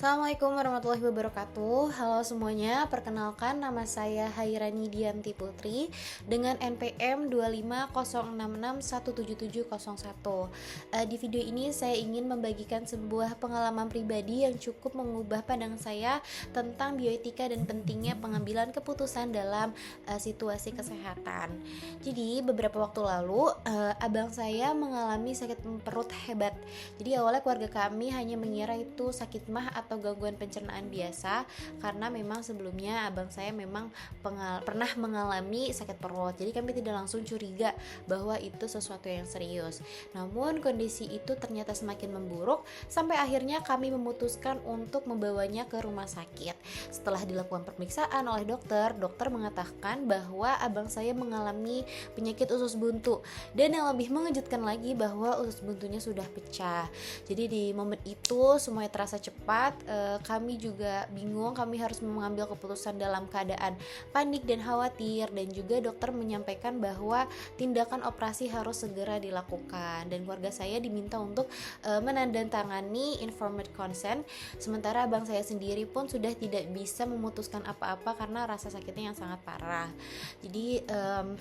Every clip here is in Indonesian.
Assalamualaikum warahmatullahi wabarakatuh. Halo semuanya, perkenalkan nama saya Hairani Dianti Putri dengan NPM 25066177701. Di video ini saya ingin membagikan sebuah pengalaman pribadi yang cukup mengubah pandangan saya tentang bioetika dan pentingnya pengambilan keputusan dalam situasi kesehatan. Jadi beberapa waktu lalu abang saya mengalami sakit perut hebat. Jadi awalnya keluarga kami hanya mengira itu sakit mah atau gangguan pencernaan biasa, karena memang sebelumnya abang saya memang pernah mengalami sakit perut. Jadi kami tidak langsung curiga bahwa itu sesuatu yang serius. Namun kondisi itu ternyata semakin memburuk sampai akhirnya kami memutuskan untuk membawanya ke rumah sakit. Setelah dilakukan pemeriksaan oleh dokter mengatakan bahwa abang saya mengalami penyakit usus buntu, dan yang lebih mengejutkan lagi bahwa usus buntunya sudah pecah. Jadi di momen itu semuanya terasa cepat. Kami juga bingung, kami harus mengambil keputusan dalam keadaan panik dan khawatir, dan juga dokter menyampaikan bahwa tindakan operasi harus segera dilakukan, dan keluarga saya diminta untuk menandatangani informed consent. Sementara abang saya sendiri pun sudah tidak bisa memutuskan apa-apa karena rasa sakitnya yang sangat parah. Jadi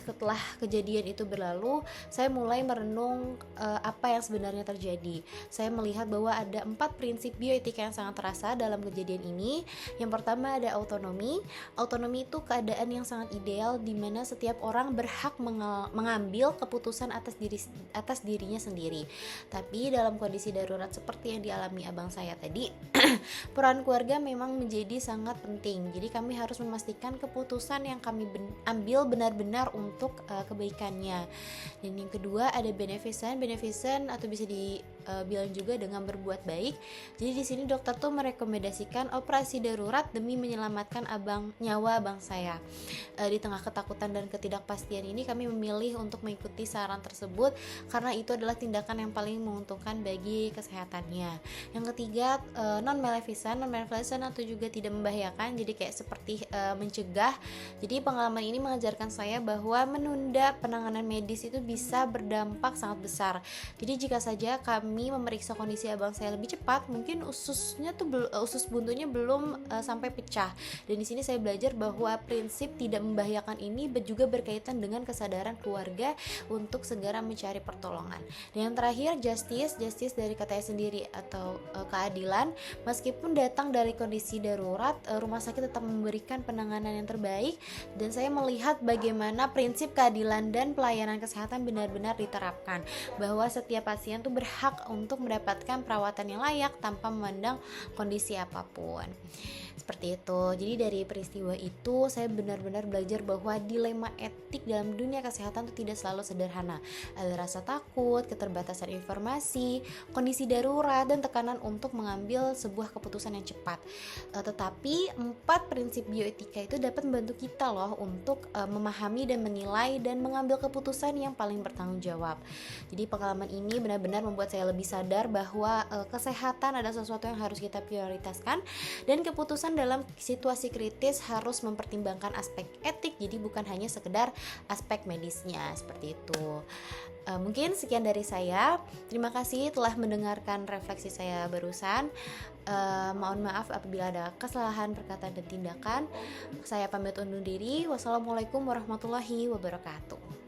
setelah kejadian itu berlalu, saya mulai merenung apa yang sebenarnya terjadi. Saya melihat bahwa ada 4 prinsip bioetika yang sangat terasa dalam kejadian ini. Yang pertama ada autonomi. Autonomi itu keadaan yang sangat ideal di mana setiap orang berhak mengambil keputusan atas dirinya sendiri. Tapi dalam kondisi darurat seperti yang dialami abang saya tadi, peran keluarga memang menjadi sangat penting. Jadi kami harus memastikan keputusan yang kami ambil benar-benar untuk kebaikannya. Dan yang kedua ada beneficent atau bisa dibilang juga dengan berbuat baik. Jadi di sini dokter tuh merekomendasikan operasi darurat demi menyelamatkan nyawa abang saya. Di tengah ketakutan dan ketidakpastian ini, kami memilih untuk mengikuti saran tersebut karena itu adalah tindakan yang paling menguntungkan bagi kesehatannya. Yang ketiga non-maleficent atau juga tidak membahayakan. Jadi kayak seperti mencegah. Jadi pengalaman ini mengajarkan saya bahwa menunda penanganan medis itu bisa berdampak sangat besar. Jadi jika saja kami memeriksa kondisi abang saya lebih cepat, mungkin usus buntunya belum sampai pecah. Dan di sini saya belajar bahwa prinsip tidak membahayakan ini juga berkaitan dengan kesadaran keluarga untuk segera mencari pertolongan. Dan yang terakhir justice dari katanya sendiri atau keadilan. Meskipun datang dari kondisi darurat, rumah sakit tetap memberikan penanganan yang terbaik, dan saya melihat bagaimana prinsip keadilan dan pelayanan kesehatan benar-benar diterapkan, bahwa setiap pasien tuh berhak untuk mendapatkan perawatan yang layak tanpa memandang kondisi apapun. Seperti itu. Jadi dari peristiwa itu saya benar-benar belajar bahwa dilema etik dalam dunia kesehatan itu tidak selalu sederhana. Ada rasa takut, keterbatasan informasi, kondisi darurat, dan tekanan untuk mengambil sebuah keputusan yang cepat. Tetapi 4 prinsip bioetika itu dapat membantu kita loh untuk memahami dan menilai dan mengambil keputusan yang paling bertanggung jawab. Jadi pengalaman ini benar-benar membuat saya lebih sadar bahwa kesehatan adalah sesuatu yang harus kita prioritaskan, dan keputusan dalam situasi kritis harus mempertimbangkan aspek etik, jadi bukan hanya sekedar aspek medisnya. Seperti itu. Mungkin sekian dari saya. Terima kasih telah mendengarkan refleksi saya barusan. Mohon maaf apabila ada kesalahan perkataan dan tindakan. Saya pamit undur diri. Wassalamualaikum warahmatullahi wabarakatuh.